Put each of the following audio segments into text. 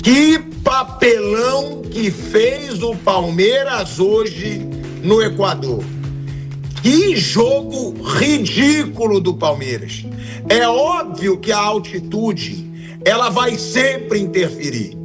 Que papelão que fez o Palmeiras hoje no Equador. Que jogo ridículo do Palmeiras. É óbvio que a altitude, ela vai sempre interferir.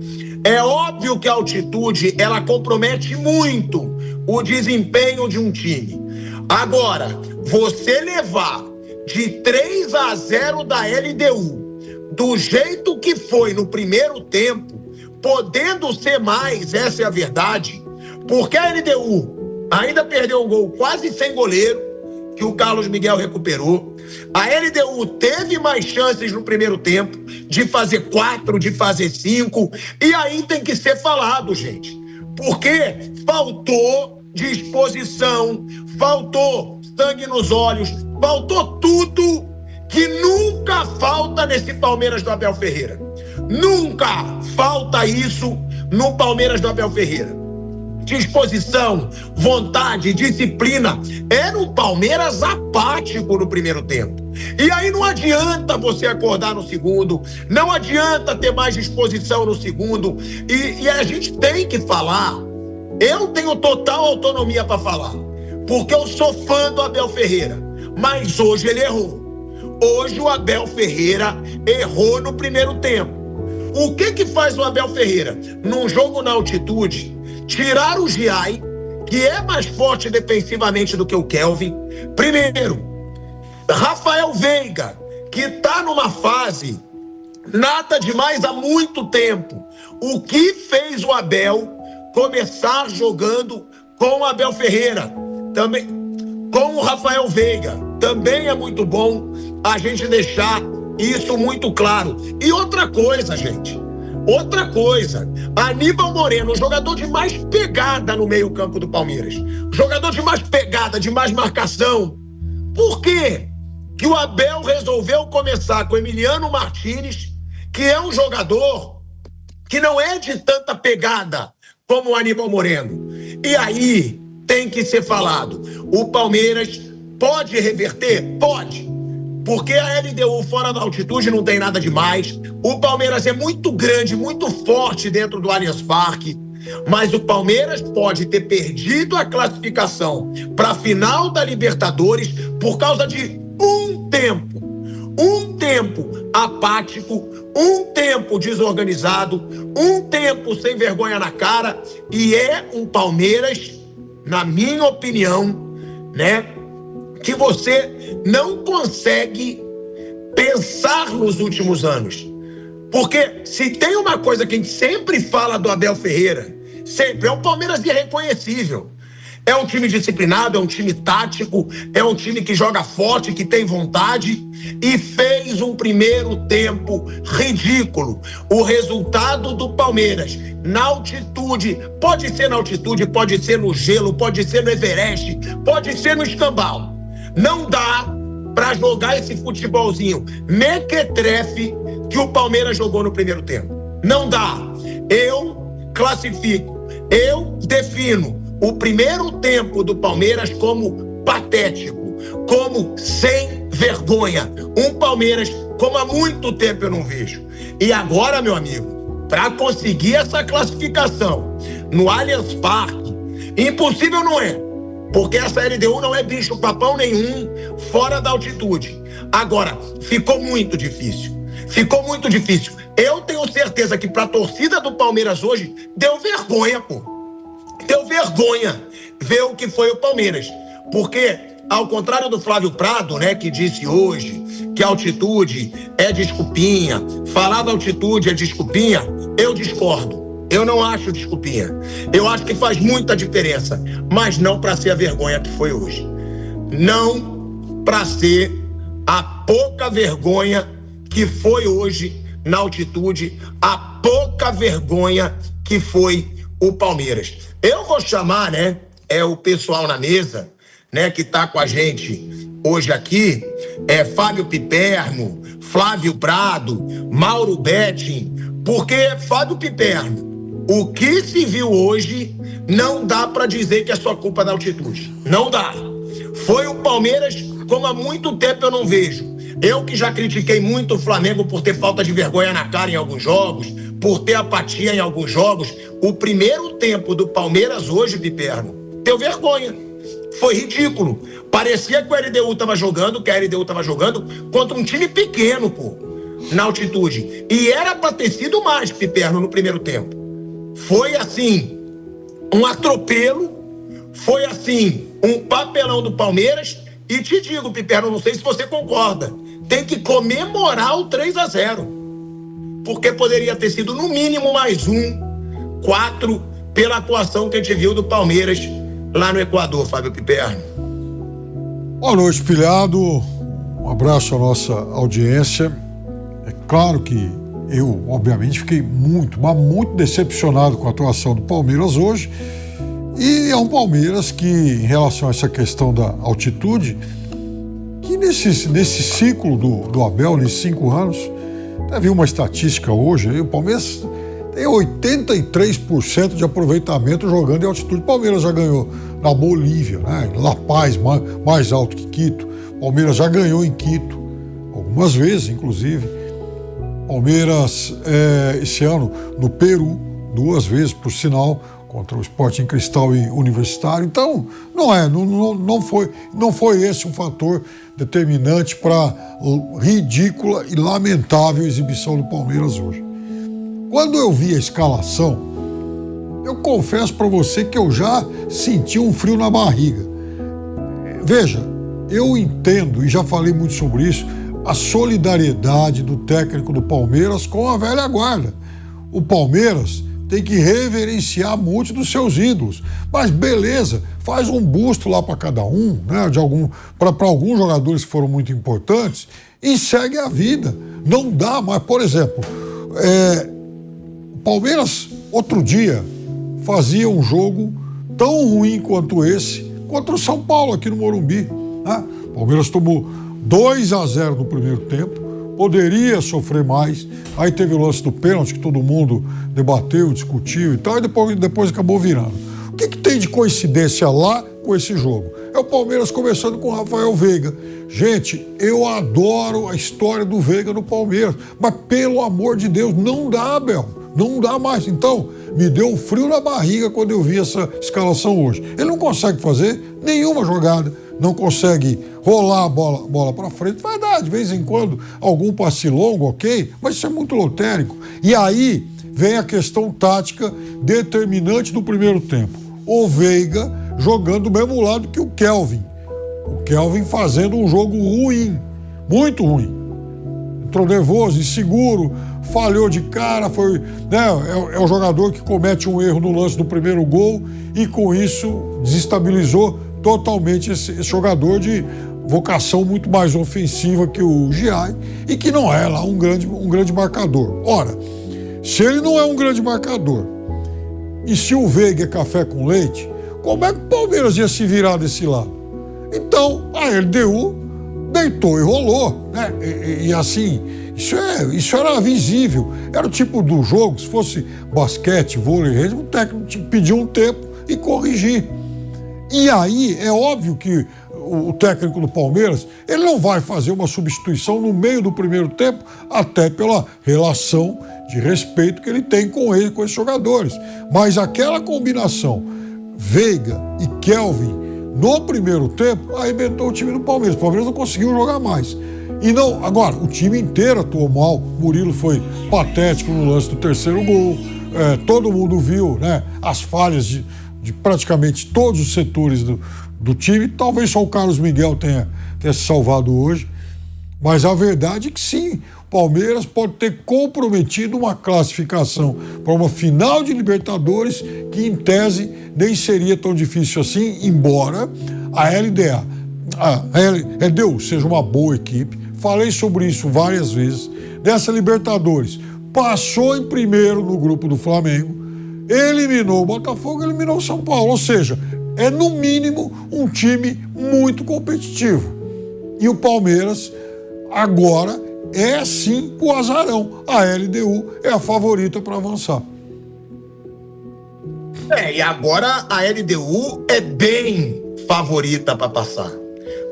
É óbvio que a altitude, ela compromete muito o desempenho de um time. Agora, você levar de 3-0 da LDU, do jeito que foi no primeiro tempo, podendo ser mais, essa é a verdade, porque a LDU ainda perdeu um gol quase sem goleiro, que o Carlos Miguel recuperou. A LDU teve mais chances no primeiro tempo, de fazer 4, de fazer 5, e aí tem que ser falado, gente, porque faltou disposição, faltou sangue nos olhos, faltou tudo que nunca falta nesse Palmeiras do Abel Ferreira. Nunca falta isso no Palmeiras do Abel Ferreira. Disposição, vontade, disciplina. Era um Palmeiras apático no primeiro tempo. E aí não adianta você acordar no segundo, não adianta ter mais disposição no segundo. E a gente tem que falar. Eu tenho total autonomia para falar, porque eu sou fã do Abel Ferreira. Mas hoje ele errou. Hoje o Abel Ferreira errou no primeiro tempo. O que faz o Abel Ferreira? Num jogo na altitude, tirar o Giai, que é mais forte defensivamente do que o Kelvin. Primeiro, Rafael Veiga, que tá numa fase nada demais há muito tempo. O que fez o Abel começar jogando com o Abel Ferreira? Também com o Rafael Veiga. Também é muito bom a gente deixar isso muito claro. E outra coisa, gente. Outra coisa. Aníbal Moreno, o jogador de mais pegada no meio-campo do Palmeiras. Jogador de mais pegada, de mais marcação. Por quê que o Abel resolveu começar com Emiliano Martínez, que é um jogador que não é de tanta pegada como o Aníbal Moreno? E aí tem que ser falado. O Palmeiras pode reverter? Pode. Porque a LDU fora da altitude não tem nada demais. O Palmeiras é muito grande, muito forte dentro do Allianz Parque. Mas o Palmeiras pode ter perdido a classificação para a final da Libertadores por causa de um tempo. Um tempo apático, um tempo desorganizado, um tempo sem vergonha na cara. E é um Palmeiras, na minha opinião, né, que você não consegue pensar nos últimos anos. Porque se tem uma coisa que a gente sempre fala do Abel Ferreira, sempre, é um Palmeiras irreconhecível. É um time disciplinado, é um time tático, é um time que joga forte, que tem vontade, e fez um primeiro tempo ridículo. O resultado do Palmeiras na altitude, pode ser na altitude, pode ser no gelo, pode ser no Everest, pode ser no Escambau. Não dá pra jogar esse futebolzinho mequetrefe que o Palmeiras jogou no primeiro tempo. Não dá. Eu classifico, eu defino o primeiro tempo do Palmeiras como patético, como sem vergonha. Um Palmeiras como há muito tempo eu não vejo. E agora, meu amigo, para conseguir essa classificação no Allianz Parque, impossível não é. Porque essa LDU não é bicho papão nenhum fora da altitude. Agora, ficou muito difícil. Ficou muito difícil. Eu tenho certeza que pra torcida do Palmeiras hoje, deu vergonha, pô. Deu vergonha ver o que foi o Palmeiras. Porque, ao contrário do Flávio Prado, né, que disse hoje que a altitude é desculpinha, falar da altitude é desculpinha, eu discordo. Eu não acho desculpinha. Eu acho que faz muita diferença, mas não para ser a vergonha que foi hoje. Não para ser a pouca vergonha que foi hoje na altitude, a pouca vergonha que foi o Palmeiras. Eu vou chamar, né, o pessoal na mesa, né, que tá com a gente hoje aqui, Fábio Piperno, Flávio Prado, Mauro Betting, porque Fábio Piperno, o que se viu hoje não dá para dizer que é só culpa da altitude. Não dá. Foi o Palmeiras como há muito tempo eu não vejo. Eu que já critiquei muito o Flamengo por ter falta de vergonha na cara em alguns jogos, por ter apatia em alguns jogos, o primeiro tempo do Palmeiras hoje, Piperno, deu vergonha. Foi ridículo. Parecia que o LDU estava jogando, contra um time pequeno, pô, na altitude. E era pra ter sido mais, Piperno, no primeiro tempo. Foi assim, um atropelo, foi assim, um papelão do Palmeiras. E te digo, Piperno, não sei se você concorda, tem que comemorar o 3-0. Porque poderia ter sido no mínimo mais 4 pela atuação que a gente viu do Palmeiras lá no Equador, Fábio Piperno. Boa noite, pilhado. Um abraço à nossa audiência. É claro que eu, obviamente, fiquei muito decepcionado com a atuação do Palmeiras hoje. E é um Palmeiras que, em relação a essa questão da altitude, que nesse ciclo do Abel, nesses 5 anos, até vi uma estatística hoje, aí, o Palmeiras tem 83% de aproveitamento jogando em altitude. O Palmeiras já ganhou na Bolívia, né, em La Paz, mais alto que Quito. O Palmeiras já ganhou em Quito, algumas vezes, inclusive. Palmeiras, esse ano, no Peru, 2 vezes, por sinal, contra o Sporting Cristal e Universitário. Então, não foi esse um fator determinante para a ridícula e lamentável exibição do Palmeiras hoje. Quando eu vi a escalação, eu confesso para você que eu já senti um frio na barriga. Veja, eu entendo, e já falei muito sobre isso, a solidariedade do técnico do Palmeiras com a velha guarda. O Palmeiras tem que reverenciar muitos dos seus ídolos. Mas beleza, faz um busto lá para cada um, né, para alguns jogadores que foram muito importantes, e segue a vida. Não dá mais, por exemplo, o Palmeiras, outro dia, fazia um jogo tão ruim quanto esse, contra o São Paulo aqui no Morumbi, né? O Palmeiras tomou 2-0 no primeiro tempo, poderia sofrer mais, aí teve o lance do pênalti que todo mundo debateu, discutiu e tal, e depois acabou virando. O que tem de coincidência lá com esse jogo? É o Palmeiras começando com o Rafael Veiga. Gente, eu adoro a história do Veiga no Palmeiras, mas pelo amor de Deus, não dá, Abel, não dá mais. Então, me deu um frio na barriga quando eu vi essa escalação hoje. Ele não consegue fazer nenhuma jogada, não consegue rolar a bola para frente. Vai dar, de vez em quando, algum passe longo, ok, mas isso é muito lotérico. E aí vem a questão tática determinante do primeiro tempo. O Veiga jogando do mesmo lado que o Kelvin. O Kelvin fazendo um jogo ruim, muito ruim. Entrou nervoso, inseguro, falhou de cara, foi, né, é o jogador que comete um erro no lance do primeiro gol e com isso desestabilizou totalmente esse jogador de vocação muito mais ofensiva que o Giai e que não é lá um grande marcador. Ora, se ele não é um grande marcador e se o Veiga é café com leite, como é que o Palmeiras ia se virar desse lado? Então, a LDU deitou e rolou, né? E assim, isso era visível. Era o tipo do jogo, se fosse basquete, vôlei, o técnico tinha que pedir um tempo e corrigir. E aí, é óbvio que o técnico do Palmeiras, ele não vai fazer uma substituição no meio do primeiro tempo, até pela relação de respeito que ele tem com esses jogadores. Mas aquela combinação Veiga e Kelvin no primeiro tempo arrebentou o time do Palmeiras. O Palmeiras não conseguiu jogar mais. E não, agora, o time inteiro atuou mal. Murilo foi patético no lance do terceiro gol. Todo mundo viu, né, as falhas de praticamente todos os setores do time. Talvez só o Carlos Miguel tenha se salvado hoje. Mas a verdade é que sim, o Palmeiras pode ter comprometido uma classificação para uma final de Libertadores que, em tese, nem seria tão difícil assim, embora a LDU seja uma boa equipe. Falei sobre isso várias vezes. Nessa Libertadores, passou em primeiro no grupo do Flamengo, eliminou o Botafogo, eliminou o São Paulo. Ou seja, é no mínimo um time muito competitivo. E o Palmeiras agora é sim o azarão. A LDU é a favorita para avançar. E agora a LDU é bem favorita para passar.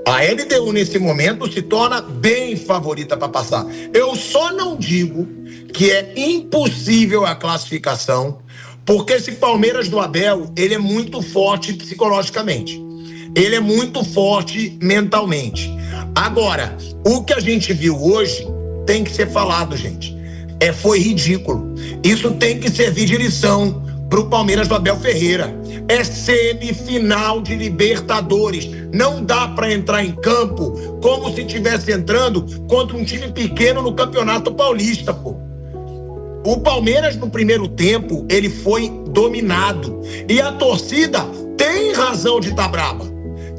A LDU, nesse momento, se torna bem favorita para passar. Eu só não digo que é impossível a classificação, porque esse Palmeiras do Abel, ele é muito forte psicologicamente. Ele é muito forte mentalmente. Agora, o que a gente viu hoje tem que ser falado, gente. Foi ridículo. Isso tem que servir de lição pro Palmeiras do Abel Ferreira. É semifinal de Libertadores. Não dá para entrar em campo como se estivesse entrando contra um time pequeno no Campeonato Paulista, pô. O Palmeiras, no primeiro tempo, ele foi dominado. E a torcida tem razão de estar brava.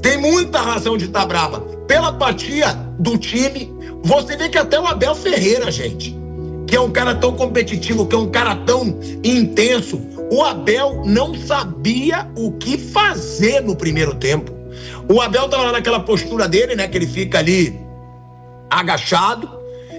Tem muita razão de estar brava. Pela apatia do time, você vê que até o Abel Ferreira, gente, que é um cara tão competitivo, que é um cara tão intenso, o Abel não sabia o que fazer no primeiro tempo. O Abel estava lá naquela postura dele, né, que ele fica ali agachado,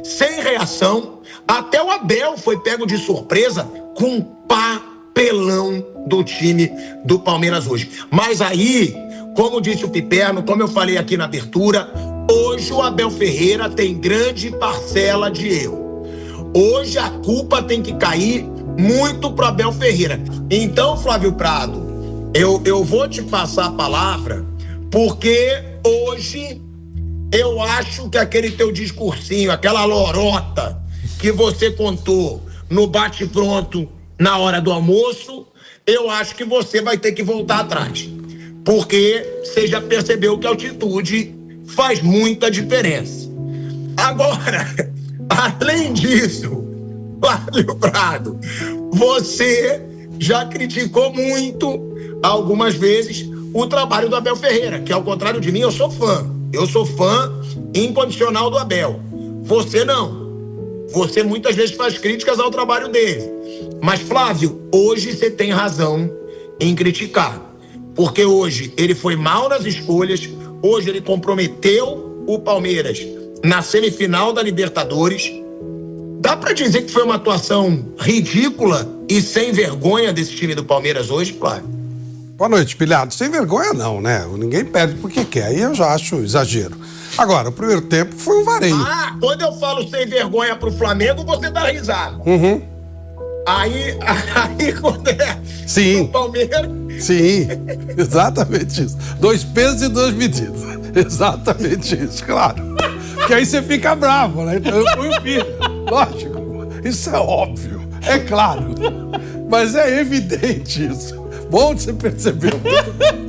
sem reação. Até o Abel foi pego de surpresa com um papelão do time do Palmeiras hoje. Mas aí, como disse o Piperno, como eu falei aqui na abertura, hoje o Abel Ferreira tem grande parcela de erro. Hoje a culpa tem que cair muito pro Abel Ferreira. Então, Flávio Prado, eu vou te passar a palavra, porque hoje eu acho que aquele teu discursinho, aquela lorota que você contou no bate-pronto na hora do almoço, eu acho que você vai ter que voltar atrás. Porque você já percebeu que a altitude faz muita diferença. Agora, além disso, Flávio Prado, você já criticou muito, algumas vezes, o trabalho do Abel Ferreira, que ao contrário de mim, eu sou fã. Eu sou fã incondicional do Abel. Você não. Você muitas vezes faz críticas ao trabalho dele. Mas, Flávio, hoje você tem razão em criticar. Porque hoje ele foi mal nas escolhas, hoje ele comprometeu o Palmeiras na semifinal da Libertadores. Dá pra dizer que foi uma atuação ridícula e sem vergonha desse time do Palmeiras hoje, Flávio? Boa noite, pilhado. Sem vergonha não, né? Ninguém perde porque quer. Aí eu já acho exagero. Agora, o primeiro tempo foi um vareio. Ah, quando eu falo sem vergonha pro Flamengo, você dá risada. Uhum. Aí quando é Sim. o Palmeiras... Sim, exatamente isso. 2 pesos e 2 medidas. Exatamente isso, claro. Porque aí você fica bravo, né? Então eu fui o filho. Lógico, isso é óbvio, é claro. Mas é evidente isso. Bom que você percebeu.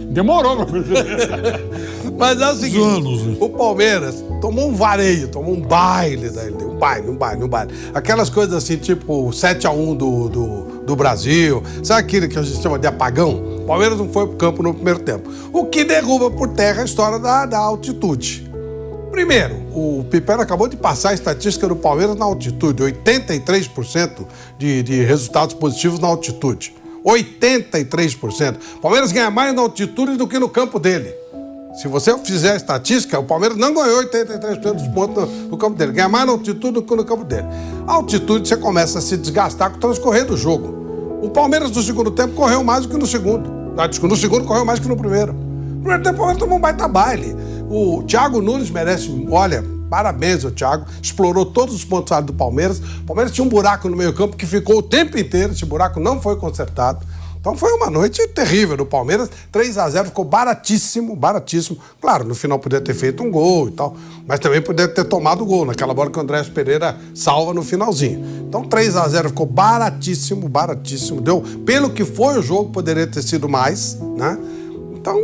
Demorou pra perceber. Mas é o seguinte, o Palmeiras tomou um vareio, tomou um baile da LDU, um baile. Aquelas coisas assim, tipo 7-1 do Brasil, sabe aquilo que a gente chama de apagão? O Palmeiras não foi pro campo no primeiro tempo. O que derruba por terra a história da altitude. Primeiro, o Piperno acabou de passar a estatística do Palmeiras na altitude, 83% de resultados positivos na altitude. 83%. O Palmeiras ganha mais na altitude do que no campo dele. Se você fizer a estatística, o Palmeiras não ganhou 83% dos pontos no campo dele. Ganha mais na altitude do que no campo dele. A altitude você começa a se desgastar com o transcorrer do jogo. O Palmeiras no segundo tempo correu mais do que no segundo. No segundo correu mais que no primeiro. No primeiro tempo o Palmeiras tomou um baita baile. O Thiago Nunes merece, olha, parabéns ao Thiago. Explorou todos os pontos altos do Palmeiras. O Palmeiras tinha um buraco no meio campo que ficou o tempo inteiro. Esse buraco não foi consertado. Então foi uma noite terrível do Palmeiras, 3-0, ficou baratíssimo. Claro, no final podia ter feito um gol e tal, mas também podia ter tomado o gol, naquela bola que o Andrés Pereira salva no finalzinho. Então 3-0 ficou baratíssimo. Deu, pelo que foi o jogo, poderia ter sido mais, né? Então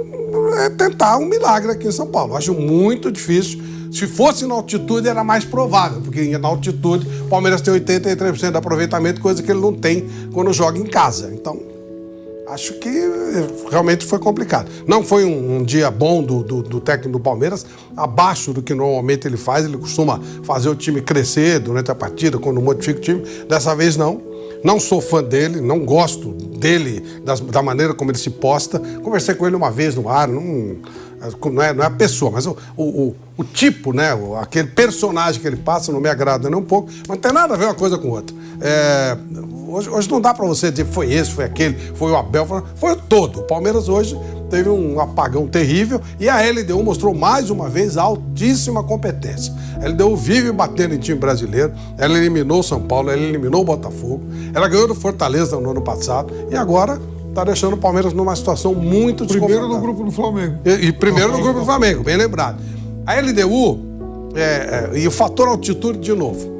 é tentar um milagre aqui em São Paulo. Acho muito difícil. Se fosse na altitude, era mais provável, porque na altitude o Palmeiras tem 83% de aproveitamento, coisa que ele não tem quando joga em casa. Então, acho que realmente foi complicado. Não foi um dia bom do técnico do Palmeiras, abaixo do que normalmente ele faz. Ele costuma fazer o time crescer durante a partida, quando modifica o time. Dessa vez não. Não sou fã dele, não gosto dele, da maneira como ele se posta. Conversei com ele uma vez no ar, não é a pessoa, mas o tipo, né? Aquele personagem que ele passa não me agrada nem um pouco, mas não tem nada a ver uma coisa com outra. Hoje não dá pra você dizer foi esse, foi aquele, foi o Abel, foi todo. O Palmeiras hoje teve um apagão terrível e a LDU mostrou mais uma vez altíssima competência. A LDU vive batendo em time brasileiro, ela eliminou o São Paulo, ela eliminou o Botafogo, ela ganhou do Fortaleza no ano passado e agora está deixando o Palmeiras numa situação muito desconfortável. Primeiro no grupo do Flamengo. E primeiro no grupo do Flamengo, bem lembrado. A LDU, e o fator altitude de novo.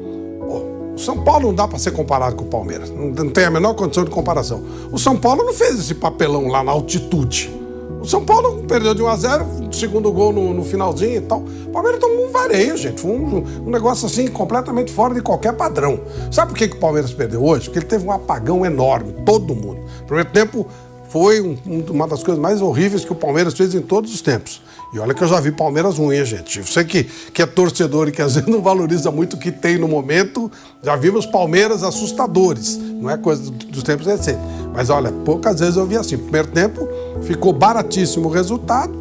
O São Paulo não dá para ser comparado com o Palmeiras. Não tem a menor condição de comparação. O São Paulo não fez esse papelão lá na altitude. O São Paulo perdeu de 1-0, segundo gol no finalzinho e tal. O Palmeiras tomou um vareio, gente. Foi um negócio assim completamente fora de qualquer padrão. Sabe por que o Palmeiras perdeu hoje? Porque ele teve um apagão enorme, todo mundo. No primeiro tempo foi uma das coisas mais horríveis que o Palmeiras fez em todos os tempos. E olha que eu já vi Palmeiras ruim, gente. Você que é torcedor e que às vezes não valoriza muito o que tem no momento, já vimos Palmeiras assustadores. Não é coisa dos tempos recentes. Mas olha, poucas vezes eu vi assim. Primeiro tempo, ficou baratíssimo o resultado.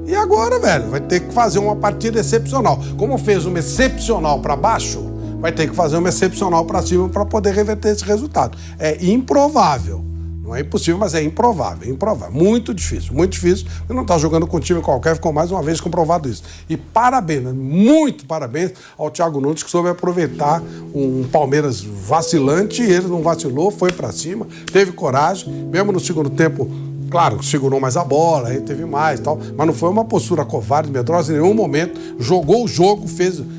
E agora, velho, vai ter que fazer uma partida excepcional. Como fez uma excepcional para baixo, vai ter que fazer uma excepcional para cima para poder reverter esse resultado. É improvável. Não é impossível, mas é improvável, improvável. Muito difícil. Ele não está jogando com um time qualquer, ficou mais uma vez comprovado isso. E parabéns, muito parabéns ao Thiago Nunes, que soube aproveitar um Palmeiras vacilante, e ele não vacilou, foi para cima, teve coragem, mesmo no segundo tempo, claro, segurou mais a bola, aí teve mais e tal, mas não foi uma postura covarde, medrosa em nenhum momento, jogou o jogo,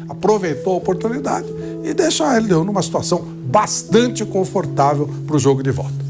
aproveitou a oportunidade e deixa ele numa situação bastante confortável para o jogo de volta.